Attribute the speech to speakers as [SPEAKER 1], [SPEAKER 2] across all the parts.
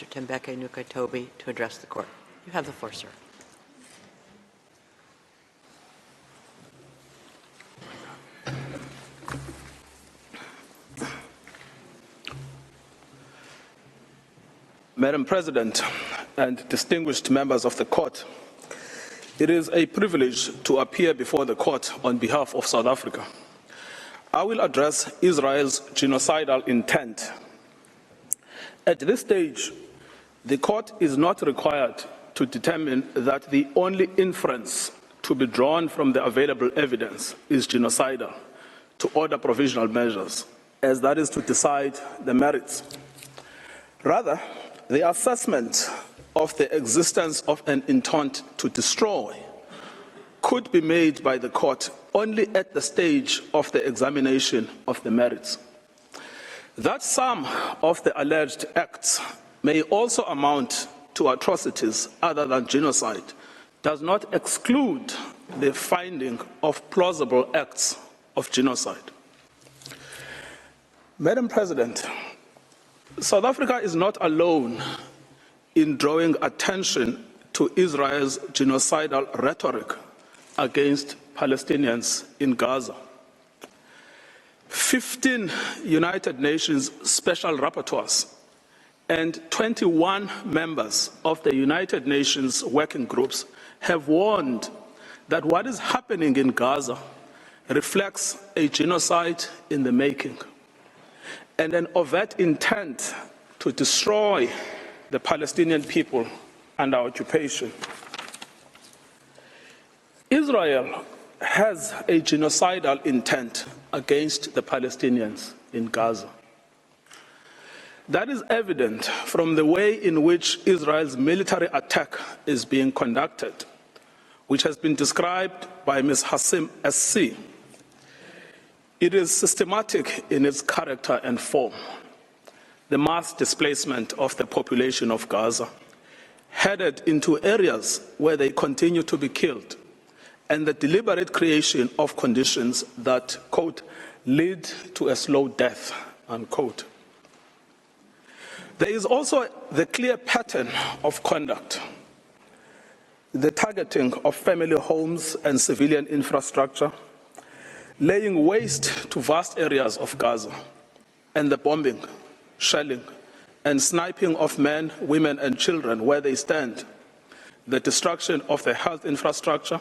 [SPEAKER 1] Mr. Tembeka Ngcukaitobi to address the court. You have the floor, sir.
[SPEAKER 2] Madam President and distinguished members of the court, it is a privilege to appear before the court on behalf of South Africa. I will address Israel's genocidal intent. At this stage, the court is not required to determine that the only inference to be drawn from the available evidence is genocidal to order provisional measures, as that is to decide the merits. Rather, the assessment of the existence of an intent to destroy could be made by the court only at the stage of the examination of the merits. That some of the alleged acts may also amount to atrocities other than genocide does not exclude the finding of plausible acts of genocide. Madam President, South Africa is not alone in drawing attention to Israel's genocidal rhetoric against Palestinians in Gaza. 15 United Nations special rapporteurs and 21 members of the United Nations working groups have warned that what is happening in Gaza reflects a genocide in the making and an overt intent to destroy the Palestinian people under occupation. Israel has a genocidal intent against the Palestinians in Gaza. That is evident from the way in which Israel's military attack is being conducted, which has been described by Ms. Hassim SC. It is systematic in its character and form. The mass displacement of the population of Gaza, headed into areas where they continue to be killed, and the deliberate creation of conditions that, quote, lead to a slow death, unquote. There is also the clear pattern of conduct, the targeting of family homes and civilian infrastructure, laying waste to vast areas of Gaza, and the bombing, shelling, and sniping of men, women, and children where they stand, the destruction of the health infrastructure,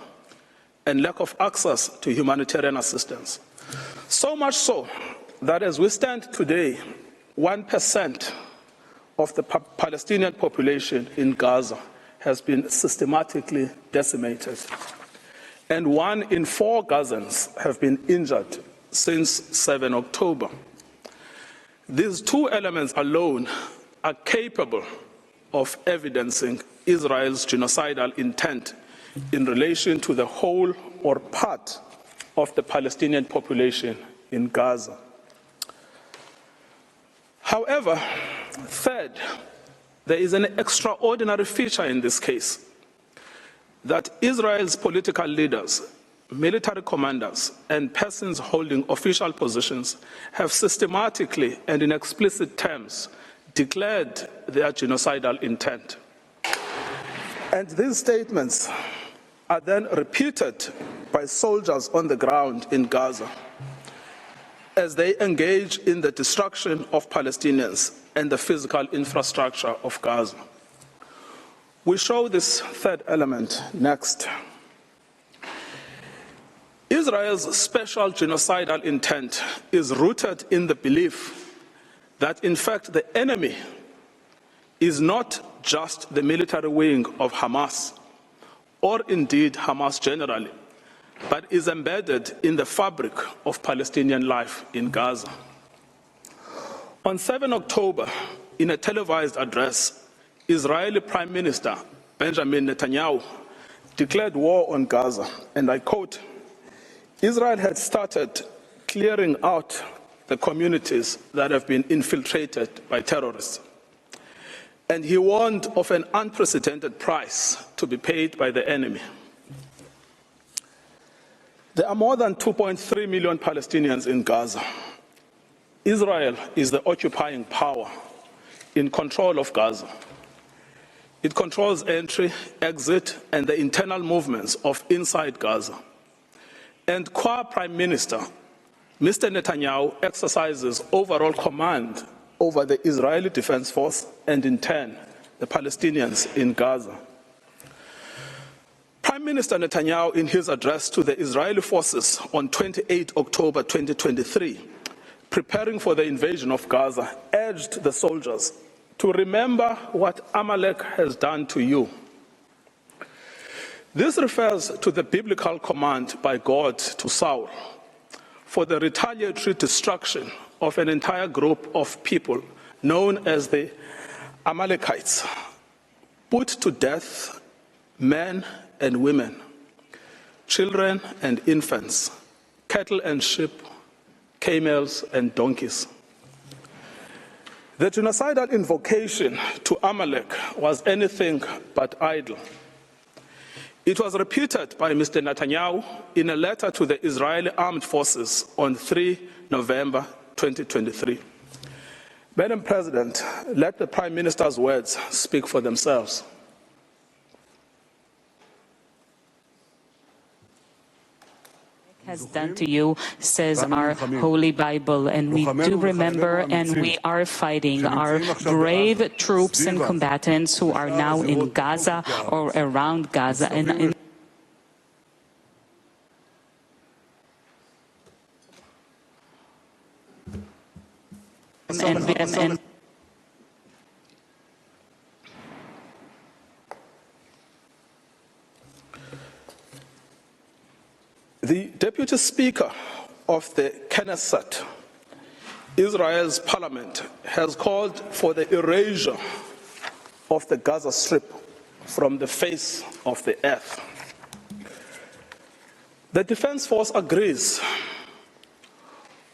[SPEAKER 2] and lack of access to humanitarian assistance. So much so that as we stand today, 1% of the Palestinian population in Gaza has been systematically decimated, and 1 in 4 Gazans have been injured since 7 October. These two elements alone are capable of evidencing Israel's genocidal intent in relation to the whole or part of the Palestinian population in Gaza. However, third, there is an extraordinary feature in this case, that Israel's political leaders, military commanders, and persons holding official positions have systematically and in explicit terms declared their genocidal intent. And these statements are then repeated by soldiers on the ground in Gaza as they engage in the destruction of Palestinians and the physical infrastructure of Gaza. We show this third element next. Israel's special genocidal intent is rooted in the belief that, in fact, the enemy is not just the military wing of Hamas, or indeed Hamas generally, but is embedded in the fabric of Palestinian life in Gaza. On 7 October, in a televised address, Israeli Prime Minister Benjamin Netanyahu declared war on Gaza, and I quote, Israel had started clearing out the communities that have been infiltrated by terrorists. And he warned of an unprecedented price to be paid by the enemy. There are more than 2.3 million Palestinians in Gaza. Israel is the occupying power in control of Gaza. It controls entry, exit, and the internal movements of inside Gaza. And Prime Minister, Mr. Netanyahu, exercises overall command over the Israeli Defense Force and, in turn, the Palestinians in Gaza. Prime Minister Netanyahu, in his address to the Israeli forces on 28 October 2023, preparing for the invasion of Gaza, urged the soldiers to remember what Amalek has done to you. This refers to the biblical command by God to Saul for the retaliatory destruction of an entire group of people known as the Amalekites, put to death men and women, children and infants, cattle and sheep, camels and donkeys. The genocidal invocation to Amalek was anything but idle. It was repeated by Mr. Netanyahu in a letter to the Israeli Armed Forces on 3 November 2023. Madam President, let the Prime Minister's words speak for themselves.
[SPEAKER 3] Has done to you, says our Holy Bible, and we do remember and we are fighting our brave troops and combatants who are now in Gaza or around Gaza and
[SPEAKER 2] The Deputy Speaker of the Knesset, Israel's parliament, has called for the erasure of the Gaza Strip from the face of the earth. The Defense Force agrees.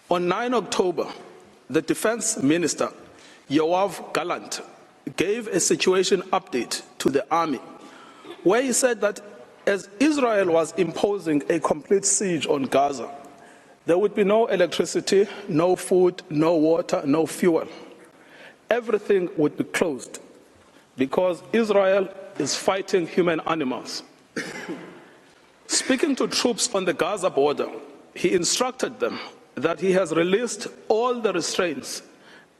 [SPEAKER 2] On 9 October, the Defense Minister, Yoav Gallant, gave a situation update to the army, where he said that as Israel was imposing a complete siege on Gaza, there would be no electricity, no food, no water, no fuel. Everything would be closed because Israel is fighting human animals. Speaking to troops on the Gaza border, he instructed them that he has released all the restraints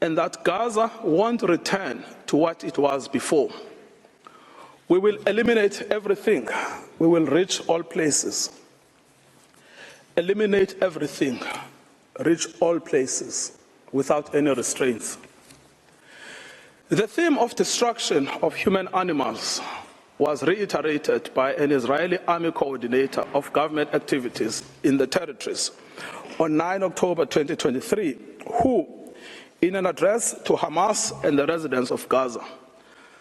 [SPEAKER 2] and that Gaza won't return to what it was before. We will eliminate everything. We will reach all places. Eliminate everything. Reach all places without any restraints. The theme of destruction of human animals was reiterated by an Israeli army coordinator of government activities in the territories on 9 October 2023, who, in an address to Hamas and the residents of Gaza,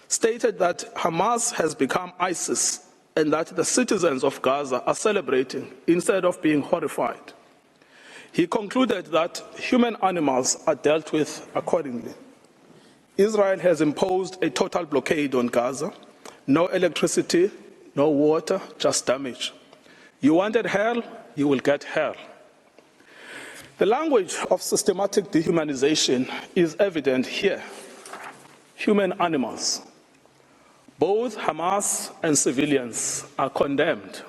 [SPEAKER 2] stated that Hamas has become ISIS and that the citizens of Gaza are celebrating instead of being horrified. He concluded that human animals are dealt with accordingly. Israel has imposed a total blockade on Gaza. No electricity, no water, just damage. You wanted hell, you will get hell. The language of systematic dehumanization is evident here. Human animals. Both Hamas and civilians are condemned.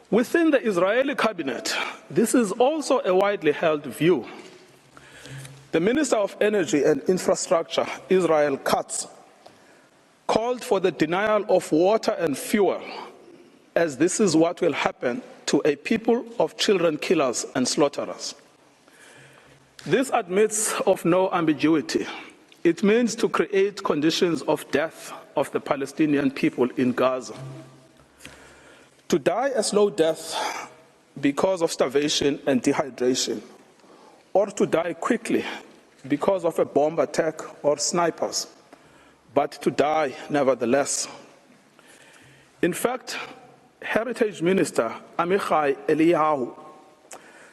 [SPEAKER 2] Within the Israeli cabinet, this is also a widely held view. The Minister of Energy and Infrastructure, Israel Katz, called for the denial of water and fuel, as this is what will happen to a people of children killers and slaughterers. This admits of no ambiguity. It means to create conditions of death of the Palestinian people in Gaza. To die a slow death because of starvation and dehydration, or to die quickly because of a bomb attack or snipers, but to die nevertheless. In fact, Heritage Minister Amichai Eliyahu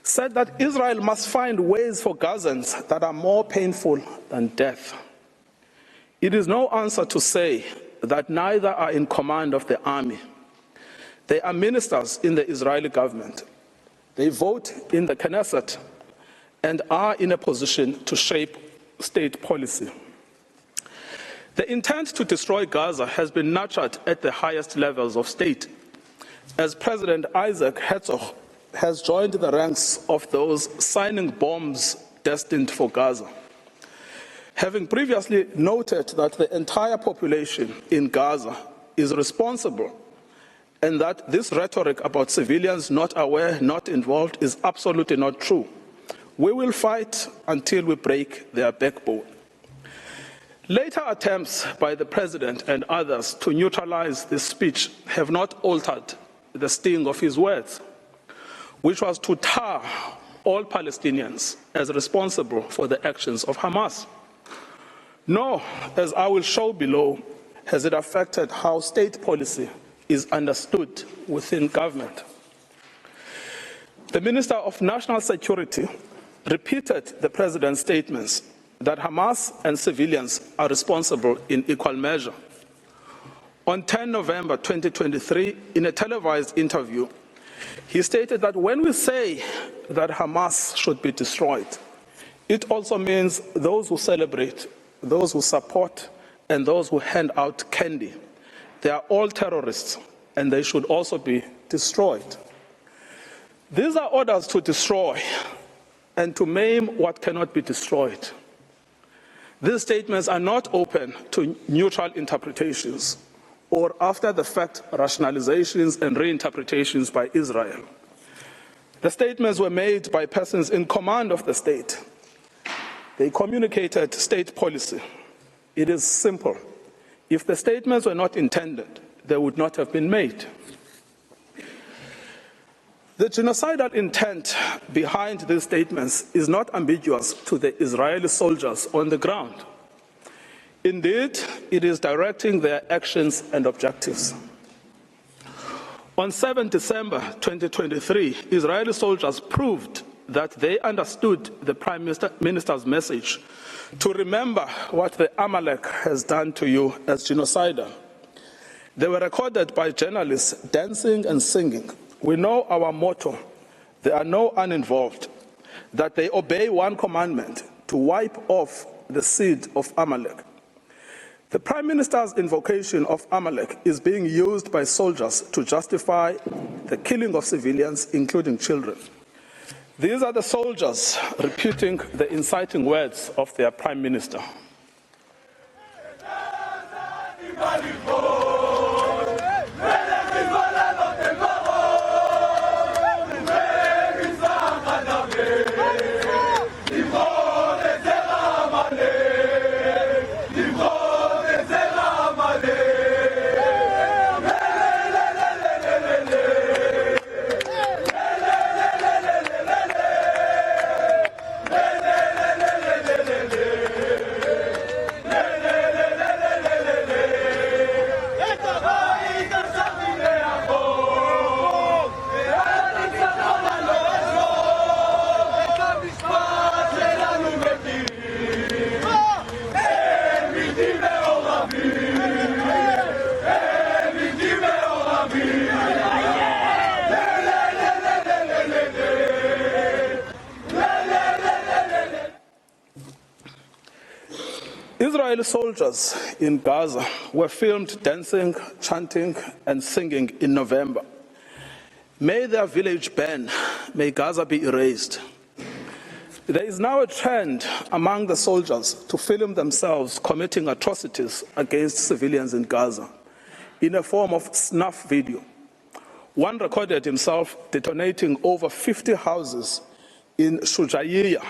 [SPEAKER 2] said that Israel must find ways for Gazans that are more painful than death. It is no answer to say that neither are in command of the army. They are ministers in the Israeli government. They vote in the Knesset and are in a position to shape state policy. The intent to destroy Gaza has been nurtured at the highest levels of state, as President Isaac Herzog has joined the ranks of those signing bombs destined for Gaza. Having previously noted that the entire population in Gaza is responsible and that this rhetoric about civilians not aware, not involved is absolutely not true, we will fight until we break their backbone. Later attempts by the President and others to neutralize this speech have not altered the sting of his words, which was to tar all Palestinians as responsible for the actions of Hamas. Nor, as I will show below, has it affected how state policy is understood within government. The Minister of National Security repeated the President's statements that Hamas and civilians are responsible in equal measure. On 10 November 2023, in a televised interview, he stated that when we say that Hamas should be destroyed, it also means those who celebrate, those who support, and those who hand out candy. They are all terrorists, and they should also be destroyed. These are orders to destroy and to maim what cannot be destroyed. These statements are not open to neutral interpretations or after-the-fact rationalizations and reinterpretations by Israel. The statements were made by persons in command of the state. They communicated state policy. It is simple. If the statements were not intended, they would not have been made. The genocidal intent behind these statements is not ambiguous to the Israeli soldiers on the ground. Indeed, it is directing their actions and objectives. On 7 December 2023, Israeli soldiers proved that they understood the Prime Minister's message to remember what the Amalek has done to you as genocidal. They were recorded by journalists dancing and singing. We know our motto, there are no uninvolved, that they obey one commandment, to wipe off the seed of Amalek. The Prime Minister's invocation of Amalek is being used by soldiers to justify the killing of civilians, including children. These are the soldiers repeating the inciting words of their Prime Minister. Israeli soldiers in Gaza were filmed dancing, chanting, and singing in November. May their village burn, may Gaza be erased. There is now a trend among the soldiers to film themselves committing atrocities against civilians in Gaza in a form of snuff video. One recorded himself detonating over 50 houses in Shujaiya.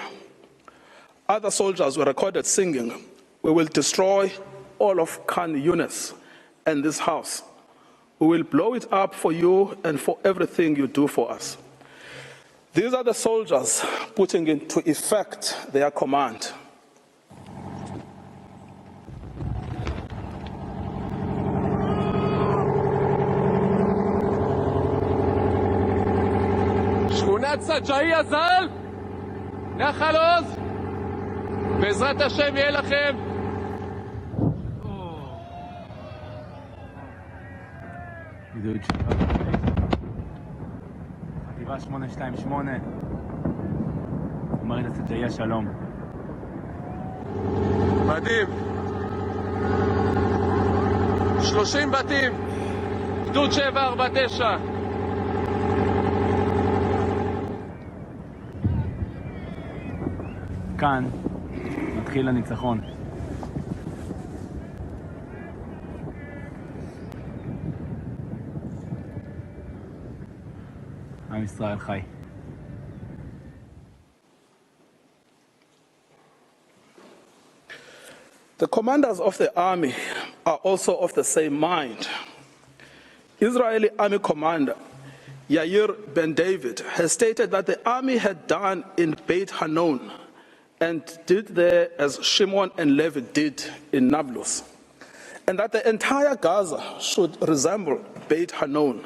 [SPEAKER 2] Other soldiers were recorded singing, "We will destroy all of Khan Yunis and this house. We will blow it up for you and for everything you do for us." These are the soldiers putting into effect their command.
[SPEAKER 4] שכונת סג'אעיה ז"ל, נחל עוז, בעזרת השם יהיה לכם.
[SPEAKER 5] חטיבה 828, מרית סג'אעיה שלום.
[SPEAKER 4] מדהים. 30 בתים, גדוד 749.
[SPEAKER 5] כאן מתחיל הניצחון. עם ישראל חי.
[SPEAKER 2] The commanders of the army are also of the same mind. Israeli Army Commander Yair Ben David has stated that the army had done in Beit Hanun and did there as Shimon and Levi did in Nablus, and that the entire Gaza should resemble Beit Hanun.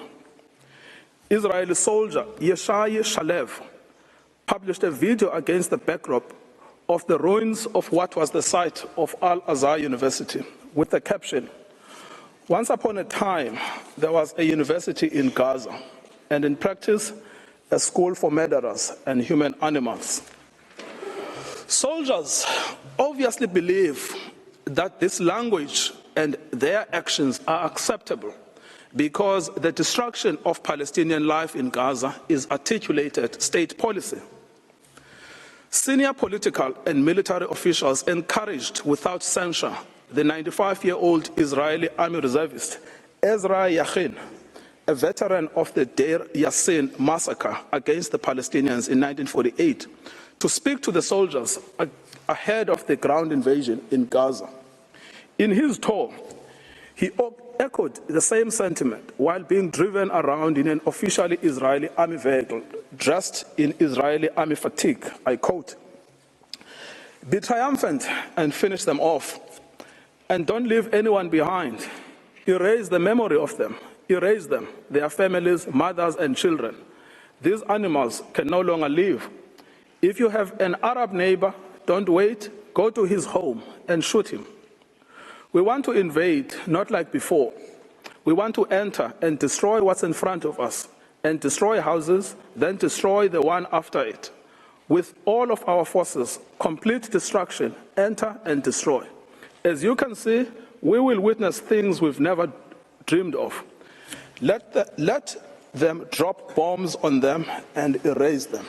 [SPEAKER 2] Israeli soldier Yeshai Shalev published a video against the backdrop of the ruins of what was the site of Al-Azhar University with the caption, "Once upon a time, there was a university in Gaza, and in practice, a school for murderers and human animals." Soldiers obviously believe that this language and their actions are acceptable because the destruction of Palestinian life in Gaza is articulated state policy. Senior political and military officials encouraged without censure the 95-year-old Israeli army reservist Ezra Yachin, a veteran of the Deir Yassin massacre against the Palestinians in 1948, to speak to the soldiers ahead of the ground invasion in Gaza. In his tour, he echoed the same sentiment while being driven around in an officially Israeli army vehicle, dressed in Israeli army fatigue. I quote, "Be triumphant and finish them off, and don't leave anyone behind. Erase the memory of them. Erase them, their families, mothers and children. These animals can no longer live. If you have an Arab neighbor, don't wait, go to his home and shoot him. We want to invade, not like before. We want to enter and destroy what's in front of us, and destroy houses, then destroy the one after it. With all of our forces, complete destruction, enter and destroy. As you can see, we will witness things we've never dreamed of. Let them drop bombs on them and erase them."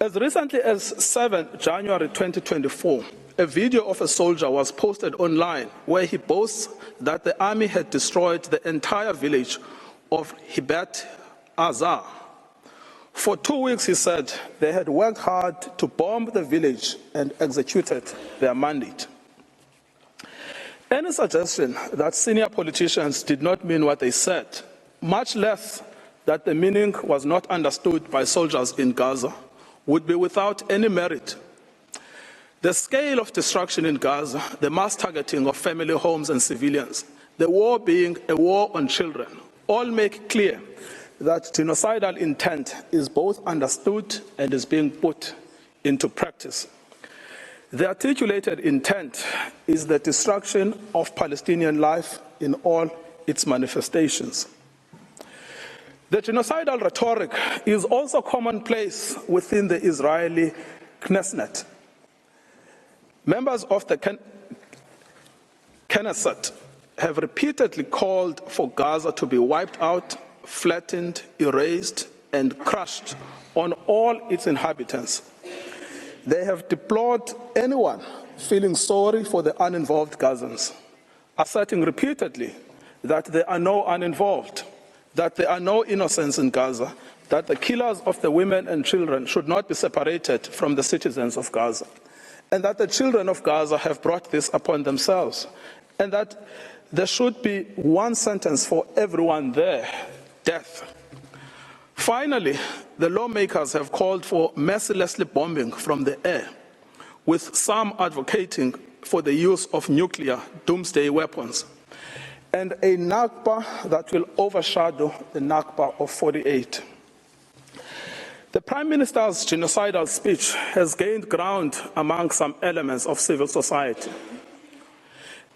[SPEAKER 2] As recently as 7 January 2024, a video of a soldier was posted online where he boasts that the army had destroyed the entire village of Hibat Azar. For 2 weeks, he said, they had worked hard to bomb the village and executed their mandate. Any suggestion that senior politicians did not mean what they said, much less that the meaning was not understood by soldiers in Gaza, would be without any merit. The scale of destruction in Gaza, the mass targeting of family homes and civilians, the war being a war on children, all make clear that genocidal intent is both understood and is being put into practice. The articulated intent is the destruction of Palestinian life in all its manifestations. The genocidal rhetoric is also commonplace within the Israeli Knesset. Members of the Knesset have repeatedly called for Gaza to be wiped out, flattened, erased, and crushed on all its inhabitants. They have deplored anyone feeling sorry for the uninvolved Gazans, asserting repeatedly that there are no uninvolved, that there are no innocents in Gaza, that the killers of the women and children should not be separated from the citizens of Gaza, and that the children of Gaza have brought this upon themselves, and that there should be one sentence for everyone there, death. Finally, the lawmakers have called for mercilessly bombing from the air, with some advocating for the use of nuclear doomsday weapons, and a Nakba that will overshadow the Nakba of 48. The Prime Minister's genocidal speech has gained ground among some elements of civil society.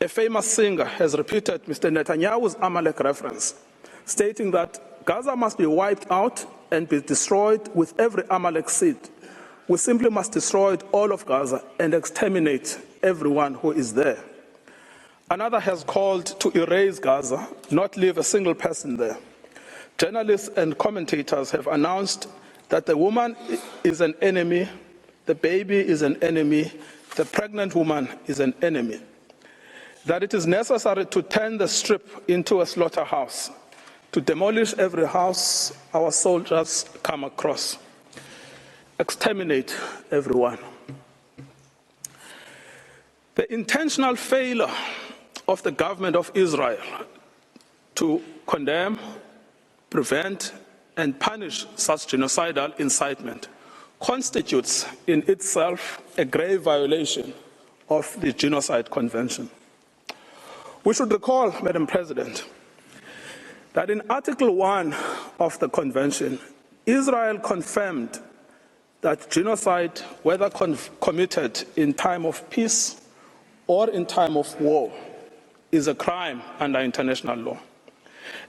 [SPEAKER 2] A famous singer has repeated Mr. Netanyahu's Amalek reference, stating that Gaza must be wiped out and be destroyed with every Amalek seed. We simply must destroy all of Gaza and exterminate everyone who is there. Another has called to erase Gaza, not leave a single person there. Journalists and commentators have announced that the woman is an enemy, the baby is an enemy, the pregnant woman is an enemy. That it is necessary to turn the strip into a slaughterhouse, to demolish every house our soldiers come across, exterminate everyone. The intentional failure of the government of Israel to condemn, prevent, and punish such genocidal incitement constitutes in itself a grave violation of the Genocide Convention. We should recall, Madam President, that in Article 1 of the Convention, Israel confirmed that genocide, whether committed in time of peace or in time of war, is a crime under international law.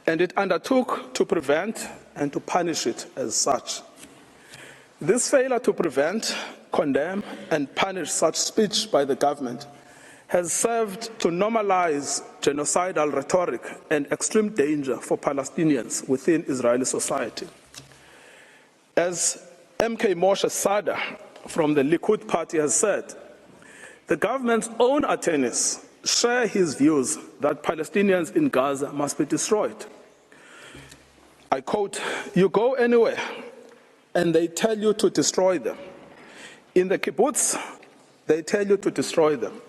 [SPEAKER 2] And it undertook to prevent and to punish it as such. This failure to prevent, condemn, and punish such speech by the government has served to normalize genocidal rhetoric and extreme danger for Palestinians within Israeli society. As MK Moshe Sada from the Likud party has said, the government's own attorneys share his views that Palestinians in Gaza must be destroyed. I quote, "You go anywhere and they tell you to destroy them. In the kibbutz, they tell you to destroy them.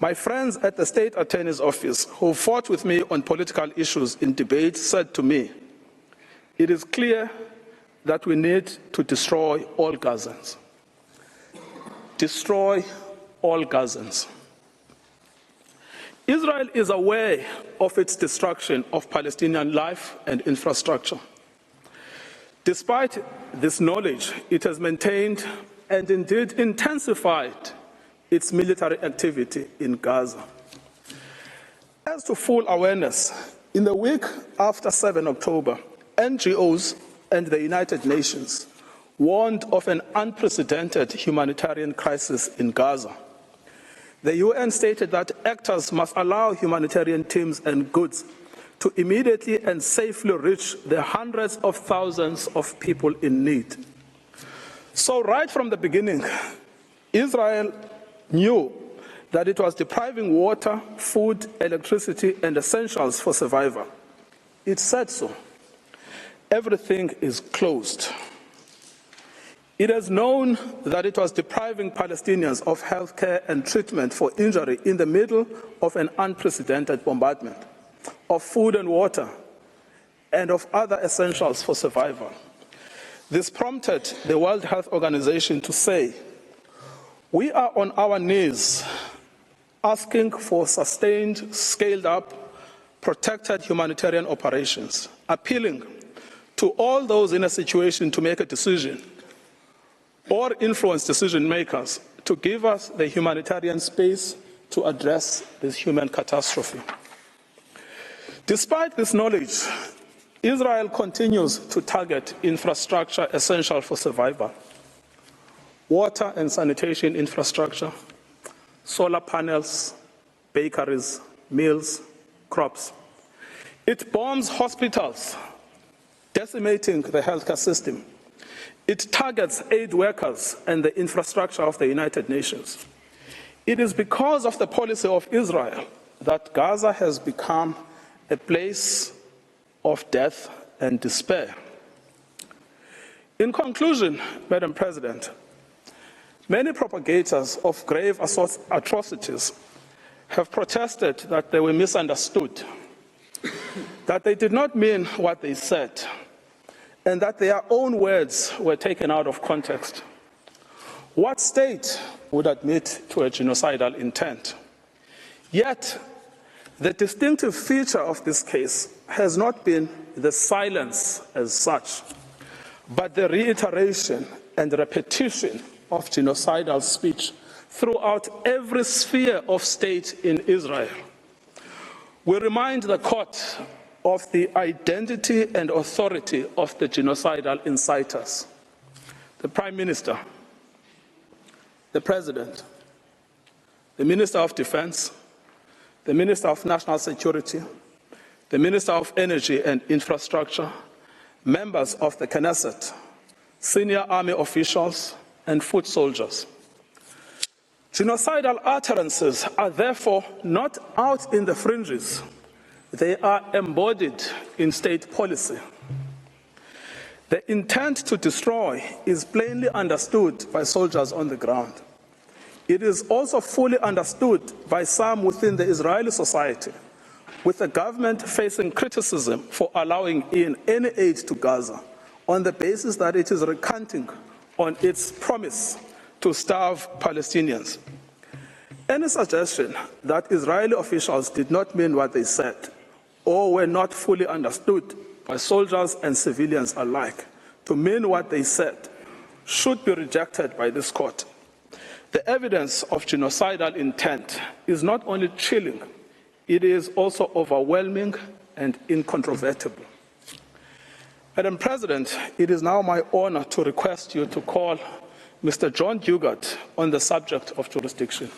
[SPEAKER 2] My friends at the state attorney's office who fought with me on political issues in debate said to me, it is clear that we need to destroy all Gazans. Destroy all Gazans." Israel is aware of its destruction of Palestinian life and infrastructure. Despite this knowledge, it has maintained and indeed intensified its military activity in Gaza. As to full awareness, in the week after 7 October, NGOs and the United Nations warned of an unprecedented humanitarian crisis in Gaza. The UN stated that actors must allow humanitarian teams and goods to immediately and safely reach the hundreds of thousands of people in need. So right from the beginning, Israel knew that it was depriving water, food, electricity, and essentials for survival. It said so. Everything is closed. It has known that it was depriving Palestinians of health care and treatment for injury in the middle of an unprecedented bombardment, of food and water, and of other essentials for survival. This prompted the World Health Organization to say, "We are on our knees asking for sustained, scaled-up, protected humanitarian operations, appealing to all those in a situation to make a decision or influence decision makers to give us the humanitarian space to address this human catastrophe." Despite this knowledge, Israel continues to target infrastructure essential for survival: water and sanitation infrastructure, solar panels, bakeries, mills, crops. It bombs hospitals, decimating the healthcare system. It targets aid workers and the infrastructure of the United Nations. It is because of the policy of Israel that Gaza has become a place of death and despair. In conclusion, Madam President, many propagators of grave atrocities have protested that they were misunderstood, that they did not mean what they said, and that their own words were taken out of context. What state would admit to a genocidal intent? Yet, the distinctive feature of this case has not been the silence as such, but the reiteration and repetition of genocidal speech throughout every sphere of state in Israel. We remind the court of the identity and authority of the genocidal inciters: the Prime Minister, the President, the Minister of Defense, the Minister of National Security, the Minister of Energy and Infrastructure, members of the Knesset, senior army officials, and foot soldiers. Genocidal utterances are therefore not out in the fringes. They are embodied in state policy. The intent to destroy is plainly understood by soldiers on the ground. It is also fully understood by some within the Israeli society, with the government facing criticism for allowing in any aid to Gaza on the basis that it is recanting on its promise to starve Palestinians. Any suggestion that Israeli officials did not mean what they said or were not fully understood by soldiers and civilians alike to mean what they said should be rejected by this court. The evidence of genocidal intent is not only chilling, it is also overwhelming and incontrovertible. Madam President, it is now my honor to request you to call Mr. John Dugard on the subject of jurisdiction.